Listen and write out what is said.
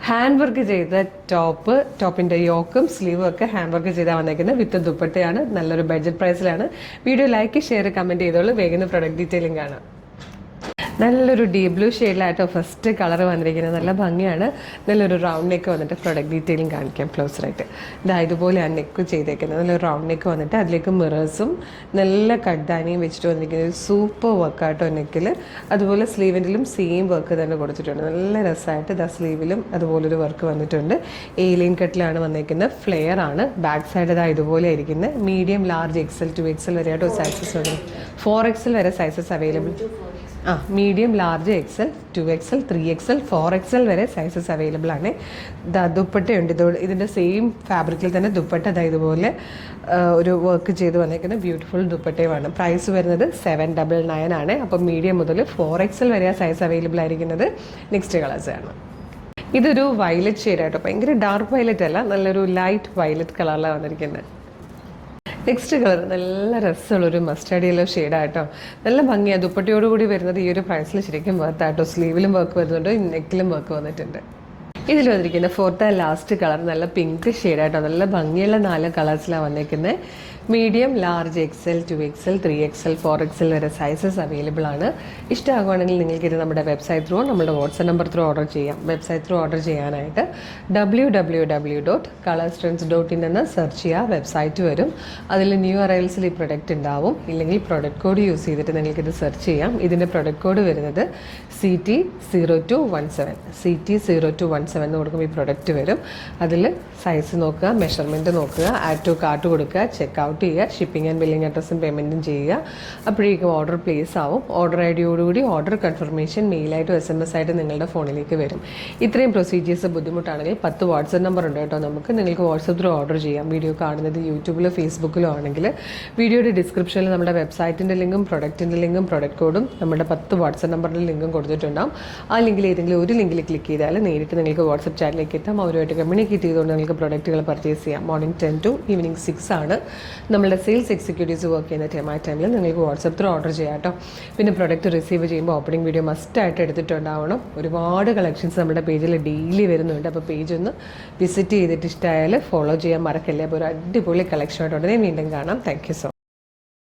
Hand work ചെയ്ത ടോപ്പിൻ്റെ യോക്കും സ്ലീവും ഒക്കെ ഹാൻഡ് വർക്ക് ചെയ്താൽ വന്നേക്കുന്നത് വിത്ത് ദുപ്പട്ടയാണ്. നല്ലൊരു ബഡ്ജറ്റ് പ്രൈസിലാണ്. വീഡിയോ ലൈക്ക് ഷെയർ കമൻറ്റ് ചെയ്തോളൂ. വേഗം പ്രൊഡക്റ്റ് ഡീറ്റെയിലിംഗ് കാണാം. നല്ലൊരു ഡീപ് ബ്ലൂ ഷെയ്ഡിലായിട്ടോ ഫസ്റ്റ് കളർ വന്നിരിക്കുന്നത്. നല്ല ഭംഗിയാണ്. നല്ലൊരു റൗണ്ട് നെക്ക് വന്നിട്ട് പ്രൊഡക്റ്റ് ഡീറ്റെയിലിംഗ് കാണിക്കാം ക്ലോസറായിട്ട്. ഇതുപോലെയാണ് നെക്ക് ചെയ്തേക്കുന്നത്. നല്ലൊരു റൗണ്ട് നെക്ക് വന്നിട്ട് അതിലേക്ക് മിറേഴ്സും നല്ല കട്ട്ദാനിയും വെച്ചിട്ട് വന്നിരിക്കുന്നത്. സൂപ്പർ വർക്കായിട്ടോ നെക്കിൽ. അതുപോലെ സ്ലീവിൻ്റെലും സെയിം വർക്ക് തന്നെ കൊടുത്തിട്ടുണ്ട്. നല്ല രസമായിട്ട് സ്ലീവിലും അതുപോലൊരു വർക്ക് വന്നിട്ടുണ്ട്. എയിലൈൻ കട്ടിലാണ് വന്നിരിക്കുന്നത്. ഫ്ലെയർ ആണ്. ബാക്ക് സൈഡ് ഇതുപോലെ ആയിരിക്കുന്നത്. മീഡിയം, ലാർജ്, XL, 2XL വരെയായിട്ടോ സൈസസ് വരും. 4XL വരെ sizes available. Medium, large, XL, 2XL, 3XL, 4XL വരെ സൈസസ് അവൈലബിൾ ആണ്. ദുപ്പട്ടയുണ്ട്. ഇതിൻ്റെ സെയിം ഫാബ്രിക്കിൽ തന്നെ ദുപ്പട്ട ഇതുപോലെ ഒരു വർക്ക് ചെയ്ത് വന്നേക്കുന്ന ബ്യൂട്ടിഫുൾ ദുപ്പട്ടയുമാണ്. പ്രൈസ് വരുന്നത് 799 ആണ്. അപ്പം മീഡിയം മുതൽ 4XL വരെ സൈസ് അവൈലബിൾ ആയിരിക്കുന്നത്. നെക്സ്റ്റ് കളേഴ്സ് ആണ്. ഇതൊരു വയലറ്റ് ഷെയ്ഡായിട്ടോ. ഭയങ്കര ഡാർക്ക് വയലറ്റ് അല്ല, നല്ലൊരു ലൈറ്റ് വയലറ്റ് കളറിലാണ് വന്നിരിക്കുന്നത്. നെക്സ്റ്റ് കളർ നല്ല രസമുള്ളൊരു മസ്റ്റാർഡ് യെല്ലോ ഷെയ്ഡായിട്ടോ. നല്ല ഭംഗിയാണ്. ദുപ്പട്ടയോടുകൂടി വരുന്നത് ഈ ഒരു പ്രൈസിൽ ശരിക്കും വർത്തായിട്ടോ. സ്ലീവിലും വർക്ക് വരുന്നുണ്ട്, നെക്കിലും വർക്ക് വന്നിട്ടുണ്ട്. ഇതിൽ വന്നിരിക്കുന്ന ഫോർത്ത് ആൻഡ് ലാസ്റ്റ് കളർ നല്ല പിങ്ക് ഷെയ്ഡായിട്ടോ. നല്ല ഭംഗിയുള്ള 4 കളേഴ്സിലാണ് വന്നിരിക്കുന്നത്. Medium, large, XL, 2XL, 3XL, 4XL വരെ സൈസസ് അവൈലബിൾ ആണ്. ഇഷ്ടമാകുവാണെങ്കിൽ നിങ്ങൾക്കിത് നമ്മുടെ വെബ്സൈറ്റ് ത്രൂ, നമ്മുടെ വാട്സ്ആപ്പ് നമ്പർ ത്രൂ ഓർഡർ ചെയ്യാം. വെബ്സൈറ്റ് ത്രൂ ഓർഡർ ചെയ്യാനായിട്ട് www.colorstrends.in എന്ന് സെർച്ച് ചെയ്യുക. വെബ്സൈറ്റ് വരും. അതിൽ ന്യൂ അറൈവൽസിൽ ഈ പ്രൊഡക്റ്റ് ഉണ്ടാവും. ഇല്ലെങ്കിൽ പ്രൊഡക്റ്റ് കോഡ് യൂസ് ചെയ്തിട്ട് നിങ്ങൾക്കിത് സെർച്ച് ചെയ്യാം. ഇതിൻ്റെ പ്രൊഡക്റ്റ് കോഡ് വരുന്നത് CT0217. CT0217 എന്ന് കൊടുക്കുമ്പോൾ ഈ പ്രൊഡക്റ്റ് വരും. അതിൽ സൈസ് നോക്കുക, മെഷർമെൻറ്റ് നോക്കുക, ആഡ് ടു കാർട്ട് കൊടുക്കുക, ചെക്ക് ഔട്ട് ചെയ്യുക, ഷിപ്പിംഗ് ആൻഡ് ബില്ലിംഗ് അഡ്രസ്സും പേയ്മെൻറ്റും ചെയ്യുക. അപ്പോഴേക്കും ഓർഡർ പ്ലേസ് ആവും. ഓർഡർ ID ഓർഡർ കൺഫർമേഷൻ മെയിലായിട്ടും SMS ആയിട്ട് നിങ്ങളുടെ ഫോണിലേക്ക് വരും. ഇത്രയും പ്രൊസീജിയേഴ്സ് ബുദ്ധിമുട്ടാണെങ്കിൽ 10 വാട്സപ്പ് നമ്പർ ഉണ്ട് കേട്ടോ. നമുക്ക് നിങ്ങൾക്ക് വാട്സപ്പ് ത്രൂ ഓർഡർ ചെയ്യാം. വീഡിയോ കാണുന്നത് യൂട്യൂബിലോ ഫേസ്ബുക്കിലോ ആണെങ്കിൽ വീഡിയോയുടെ ഡിസ്ക്രിപ്ഷനിൽ നമ്മുടെ വെബ്സൈറ്റിൻ്റെ ലിങ്കും പ്രൊഡക്റ്റിൻ്റെ ലിങ്കും പ്രൊഡക്റ്റ് കോഡും നമ്മുടെ 10 വാട്സപ്പ് നമ്പറിൻ്റെ ലിങ്കും കൊടുത്തിട്ടുണ്ടാകും. ആ ലിങ്കിൽ ഏതെങ്കിലും ഒരു ലിങ്കിൽ ക്ലിക്ക് ചെയ്താൽ നേരിട്ട് നിങ്ങൾക്ക് വാട്സപ്പ് ചാറ്റിലേക്ക് എത്താം. അവരുമായിട്ട് കമ്മ്യൂണിക്കേറ്റ് ചെയ്തുകൊണ്ട് നിങ്ങൾക്ക് പ്രൊഡക്റ്റുകൾ പർച്ചേസ് ചെയ്യാം. മോർണിംഗ് 10 to ഈവനിങ് 6 ആണ് നമ്മളുടെ സെയിൽസ് എക്സിക്യൂട്ടീവ്സ് വർക്ക് ചെയ്യുന്ന ടൈമിൽ നിങ്ങൾക്ക് വാട്സപ്പ് ത്രൂ ഓർഡർ ചെയ്യാം കേട്ടോ. പിന്നെ പ്രൊഡക്റ്റ് റിസീവ് ചെയ്യുമ്പോൾ ഓപ്പണിംഗ് വീഡിയോ മസ്റ്റായിട്ട് എടുത്തിട്ടുണ്ടാവണം. ഒരുപാട് കളക്ഷൻസ് നമ്മുടെ പേജിൽ ഡെയിലി വരുന്നുണ്ട്. അപ്പോൾ പേജ് ഒന്ന് വിസിറ്റ് ചെയ്തിട്ട് ഇഷ്ടമായാൽ ഫോളോ ചെയ്യാൻ മറക്കല്ലേ. അപ്പോൾ ഒരു അടിപൊളി കളക്ഷനായിട്ട് ഉടനെ വീണ്ടും കാണാം. Thank you so much.